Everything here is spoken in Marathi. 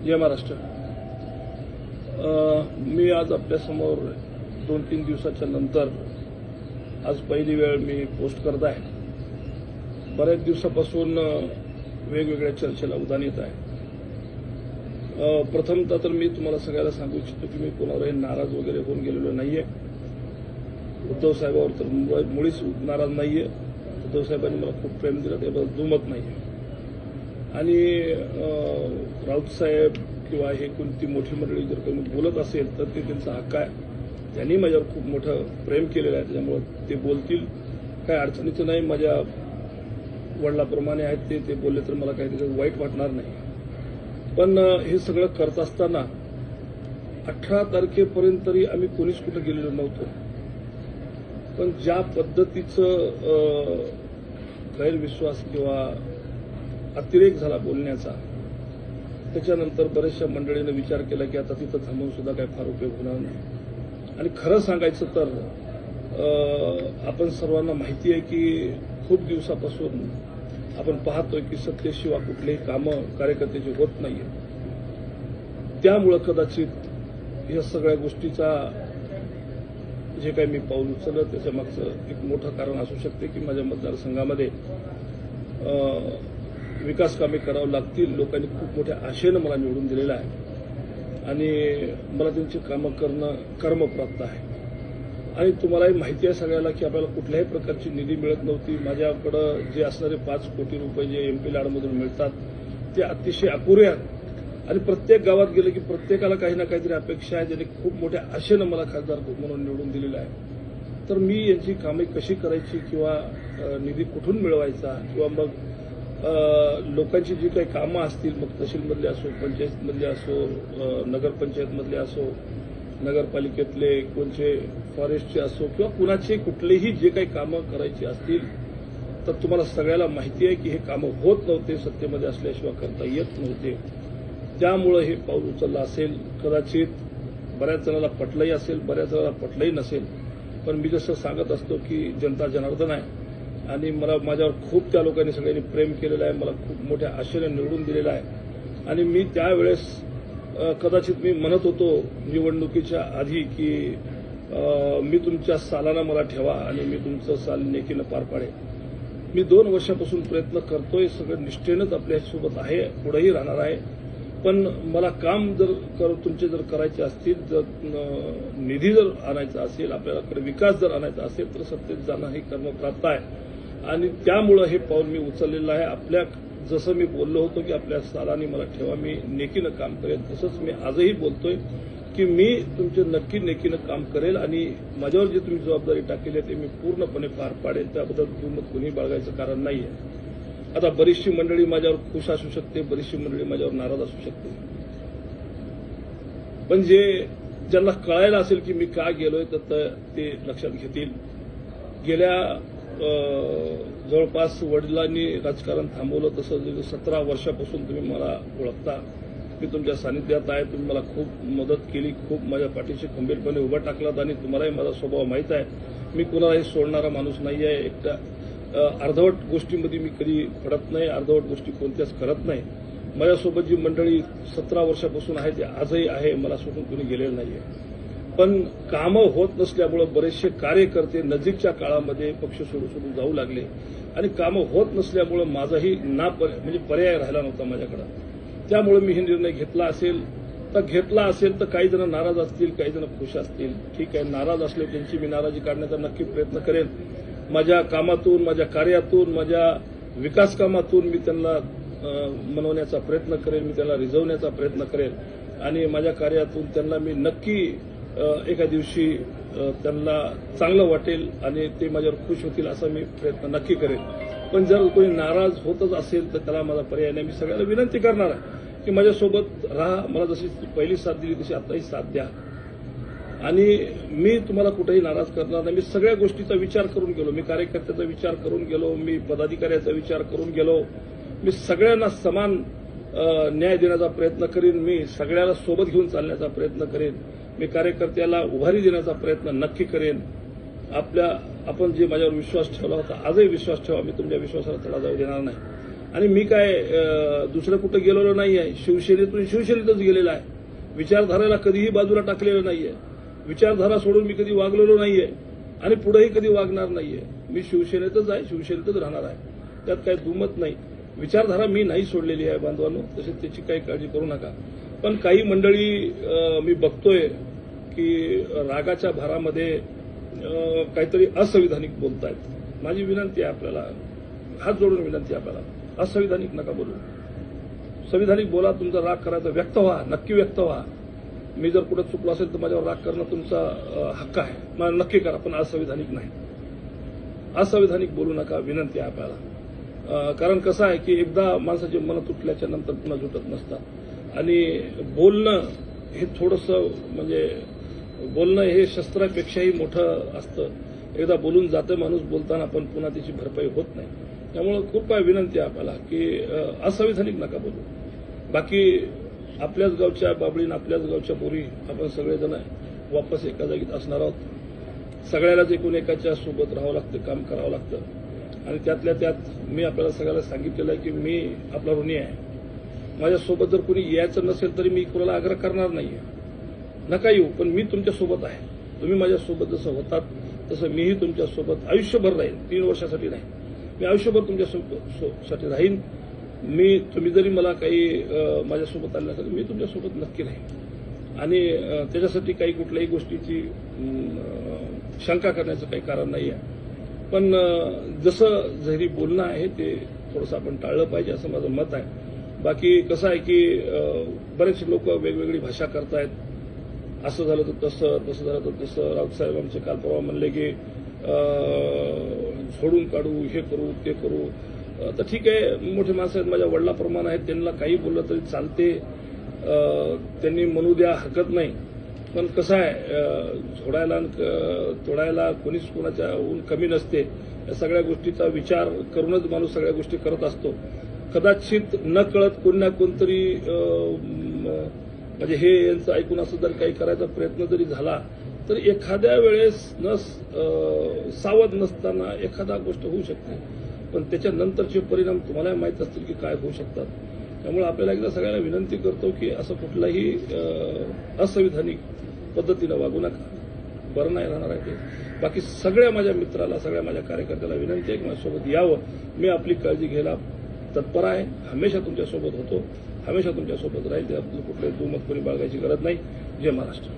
जय महाराष्ट्र. मी आज आपल्यासमोर 2-3 दिवसाच्या नंतर आज पहिली वेळ मी पोस्ट करत आहे. बऱ्याच दिवसापासून वेगवेगळ्या चर्चेला उधाण येत आहे. प्रथमतः तर मी तुम्हाला सगळ्याला सांगू इच्छितो की मी कोणावरही नाराज वगैरे होऊन गेलेलो नाहीये. उद्धव साहेबांवर तर मुळीच नाराज नाहीये. उद्धव साहेबांनी मला खूप प्रेम दिलं, त्याबद्दल दुमत नाहीये. आणि राऊत साहेब किंवा हे कोणती मोठी मंडळी जर कोणी बोलत असेल तर ते त्यांचा हक्क आहे. त्यांनी माझ्यावर खूप मोठं प्रेम केलेलं आहे, त्याच्यामुळे ते बोलतील. काही अडचणीचं नाही. माझ्या वडिलाप्रमाणे आहेत ते बोलले तर मला काही त्याच्यात वाईट वाटणार नाही. पण हे सगळं करत असताना 18 तारखेपर्यंत तरी आम्ही कोणीच कुठे गेलेलो नव्हतो. पण ज्या पद्धतीचं गैरविश्वास किंवा अतिरेक झाला बोलण्याचा, त्याच्यानंतर बऱ्याचशा मंडळीनं विचार केला की आता तिथं थांबून सुद्धा काही फार उपयोग होणार नाही. आणि खरं सांगायचं तर आपण सर्वांना माहिती आहे की खूप दिवसापासून आपण पाहतोय की सत्तेशिवाय कुठलेही कामं कार्यकर्त्याची होत नाहीये. त्यामुळं कदाचित या सगळ्या गोष्टीचा जे काही मी पाऊल उचललं त्याच्या मागचं एक मोठं कारण असू शकते की माझ्या मतदारसंघामध्ये विकास कामे करावं लागतील. लोकांनी खूप मोठ्या आशेनं मला निवडून दिलेलं आहे आणि मला त्यांची कामं करणं कर्मप्राप्त आहे. आणि तुम्हालाही माहिती आहे सगळ्याला की आपल्याला कुठल्याही प्रकारची निधी मिळत नव्हती. माझ्याकडं जे असणारे 5 कोटी रुपये जे एमपी लाडमधून मिळतात ते अतिशय अपुरे आहेत. आणि प्रत्येक गावात गेलं की प्रत्येकाला काही ना काहीतरी अपेक्षा आहे. ज्यांनी खूप मोठ्या आशेनं मला खासदार म्हणून निवडून दिलेलं आहे. तर मी यांची कामे कशी करायची किंवा निधी कुठून मिळवायचा किंवा मग लोकांची जी काही कामं असतील, मग तहसीलमधले असो, पंचायतमधले असो, नगरपंचायतमधले असो, नगरपालिकेतले कोणचे फॉरेस्टचे असो किंवा कुणाचे कुठलेही जे काही कामं करायची असतील तर तुम्हाला सगळ्याला माहिती आहे की हे कामं होत नव्हते. सत्तेमध्ये असल्याशिवाय करता येत नव्हते. त्यामुळं हे पाऊल उचललं असेल. कदाचित बऱ्याच जणांना पटलंही असेल, बऱ्याच जणांना पटलंही नसेल. पण मी जसं सांगत असतो की जनता जनार्दन आहे आणि मला माझ्यावर खूप त्या लोकांनी सगळ्यांनी प्रेम केलेलं आहे. मला खूप मोठ्या आशेने निवडून दिलेलं आहे. आणि मी त्यावेळेस कदाचित मी म्हणत होतो निवडणुकीच्या आधी की मी तुमच्या सालाना मला ठेवा आणि मी तुमचं साल नेकीनं पार पाडेन. मी 2 वर्षापासून प्रयत्न करतोय. सगळं निष्ठेनंच आपल्यासोबत आहे, पुढेही राहणार आहे. पण मला काम जर तुमचे जर करायचे असतील, जर निधी जर आणायचा असेल, आपल्याकडे विकास जर आणायचा असेल तर सत्तेत जाणं हे कर्मप्राप्त आहे. आणि त्यामुळं हे पाऊल मी उचललेलं आहे. जसं मी बोललो होतो की आपल्या सालानी मला ठेवा, मी नेकीनं काम करेन, तसंच मी आजही बोलतोय की मी तुमचे नक्की नेकीनं काम करेल आणि माझ्यावर जी तुम्ही जबाबदारी टाकली आहे ते मी पूर्णपणे पार पाडेल. त्याबद्दल दुमत कोणी बाळगायचं कारण नाहीये. आता बरीचशी मंडळी माझ्यावर खुश असू शकते, बरीचशी मंडळी माझ्यावर नाराज असू शकते. पण ज्यांना कळायला असेल की मी का गेलोय तर ते लक्षात घेतील. गेल्या जवळपास वडिलांनी राजकारण थांबवलं तसं 17 वर्षापासून तुम्ही मला ओळखता. मी तुमच्या सानिध्यात आहे. तुम्ही मला खूप मदत केली, खूप माझ्या पाठीशी खंबीरपणे उभा टाकलात आणि तुम्हालाही माझा स्वभाव माहीत आहे. मी कुणालाही सोडणारा माणूस नाही आहे. एकटा अर्धवट गोष्टीमध्ये मी कधी पडत नाही, अर्धवट गोष्टी कोणत्याच करत नाही. माझ्यासोबत जी मंडळी 17 वर्षापासून आहे ते आजही आहे. मला सोडून कोणी गेलेलं नाहीये. पण कामं होत नसल्यामुळे बरेचसे कार्यकर्ते नजीकच्या काळामध्ये पक्ष सोडून जाऊ लागले आणि कामं होत नसल्यामुळे माझाही म्हणजे पर्याय राहिला नव्हता माझ्याकडे. त्यामुळे मी हे निर्णय घेतला असेल तर काही जण नाराज असतील, काही जण खुश असतील. ठीक आहे, नाराज असले त्यांची मी नाराजी काढण्याचा नक्की प्रयत्न करेन. माझ्या कामातून, माझ्या कार्यातून, माझ्या विकास कामातून मी त्यांना मनवण्याचा प्रयत्न करेन, मी त्यांना रिझवण्याचा प्रयत्न करेन आणि माझ्या कार्यातून त्यांना मी नक्की एका दिवशी त्यांना चांगलं वाटेल आणि ते माझ्यावर खुश होतील असा मी प्रयत्न नक्की करेन. पण जर कोणी नाराज होतच असेल तर त्याला माझा पर्याय नाही. मी सगळ्यांना विनंती करणार आहे की माझ्यासोबत राहा. मला जशी पहिली साथ दिली तशी आताही साथ द्या आणि मी तुम्हाला कुठेही नाराज करणार नाही. मी सगळ्या गोष्टीचा विचार करून गेलो. मी कार्यकर्त्याचा विचार करून गेलो, मी पदाधिकाऱ्याचा विचार करून गेलो. मी सगळ्यांना समान न्याय देण्याचा प्रयत्न करीन. मी सगळ्याला सोबत घेऊन चालण्याचा प्रयत्न करेन. मी कार्यकर्त्याला उभारी देण्याचा प्रयत्न नक्की करेन. आपण जे माझ्यावर विश्वास ठेवला होता आजही विश्वास ठेवा. मी तुमच्या विश्वासाला तडा जाऊ देणार नाही. आणि मी काय दुसरं कुठं गेलेलो नाही आहे. शिवसेनेतून शिवसेनेतच गेलेला आहे. विचारधाराला कधीही बाजूला टाकलेलं नाहीये. विचारधारा सोडून मी कधी वागलेलो नाहीये आणि पुढेही कधी वागणार नाहीये. मी शिवसेनेतच आहे, शिवसेनेतच राहणार आहे. त्यात काही दुमत नाही. विचारधारा मी नाही सोडलेली आहे बांधवांनो, तसेच त्याची काही काळजी करू नका. पण काही मंडळी मी बघतोय की रागाच्या भारामध्ये काहीतरी असंविधानिक बोलतायत. माझी विनंती आहे आपल्याला, हात जोडून विनंती आहे आपल्याला, असंविधानिक नका बोलू. संविधानिक बोला. तुमचा राग करायचा व्यक्त व्हा, नक्की व्यक्त व्हा. मी जर कुठं चुकलो असेल तर माझ्यावर राग करणं तुमचा हक्क आहे, मला नक्की करा, पण असंविधानिक नाही. असंविधानिक बोलू नका, विनंती आहे आपल्याला. कारण कसं आहे की एकदा माणसाचे मन तुटल्याच्या नंतर पुन्हा जुटत नसतात आणि बोलणं हे थोडंसं म्हणजे बोलणं हे शस्त्रापेक्षाही मोठं असतं. एकदा बोलून जातं माणूस बोलताना, पण पुन्हा त्याची भरपाई होत नाही. त्यामुळं खूप विनंती आहे आपल्याला की असंविधानिक नका बोलू. बाकी आपल्याच गावच्या बाबळीन, आपल्याच गावच्या बोरी आपण सगळेजण वापस एका जागीत असणार आहोत. सगळ्यालाच एकूण एकाच्या सोबत राहावं लागतं, काम करावं लागतं. आणि त्यातल्या त्यात मी आपल्याला सगळ्याला सांगितलेलं आहे की मी आपला ऋणी आहे. माझ्यासोबत जर कोणी यायचं नसेल तरी मी कोणाला आग्रह करणार नाहीये. नका येऊ, पण मी तुमच्यासोबत आहे. तुम्ही माझ्यासोबत जसं होतात तसं मीही तुमच्यासोबत आयुष्यभर राहीन. 3 वर्षासाठी नाही, मी आयुष्यभर तुमच्यासाठी राहीन. तुम्ही जरी मला काही माझ्यासोबत आले नसेल, मी तुमच्यासोबत नक्की राहीन. आणि त्याच्यासाठी काही कुठल्याही गोष्टीची शंका करण्याचं काही कारण नाही आहे. पण जसं जरी बोलणं आहे ते थोडंसं आपण टाळलं पाहिजे असं माझं मत आहे. बाकी कसं आहे की बरेच लोक वेगवेगळी भाषा करतायत. असं झालं तर तसं, तसं झालं तर तसं. राऊतसाहेब आमचे काल परवा म्हणले की झोडून काढू, हे करू, ते करू. तर ठीक आहे, मोठे माणसं आहेत, माझ्या वडिलाप्रमाणे आहेत, त्यांना काही बोललं तरी चालते, त्यांनी म्हणू द्या, हरकत नाही. पण कसं आहे, झोडायला तोडायला कोणीच कोणाच्याहून कमी नसते. या सगळ्या गोष्टीचा विचार करूनच माणूस सगळ्या गोष्टी करत असतो. कदाचित न कळत कोण ना कोणतरी म्हणजे हे यांचं ऐकून असं जर काही करायचा प्रयत्न जरी झाला तर एखाद्या वेळेस सावध नसताना एखादा गोष्ट होऊ शकते. पण त्याच्यानंतरचे परिणाम तुम्हाला माहीत असतील की काय होऊ शकतात. त्यामुळे आपल्याला एकदा सगळ्यांना विनंती करतो की असं कुठलाही असंविधानिक पद्धतीनं वागू नका. बरं नाही राहणार आहे ते. बाकी सगळ्या माझ्या मित्राला, सगळ्या माझ्या कार्यकर्त्याला विनंती आहे की माझ्यासोबत यावं. मी आपली काळजी घ्यायला तत्पर आहे. हमेशा तुमच्यासोबत होतो, हमेशा तुमच्यासोबत राहील. त्याबद्दल कुठल्याही दुमत कोणी बाळगायची गरज नाही. जय महाराष्ट्र.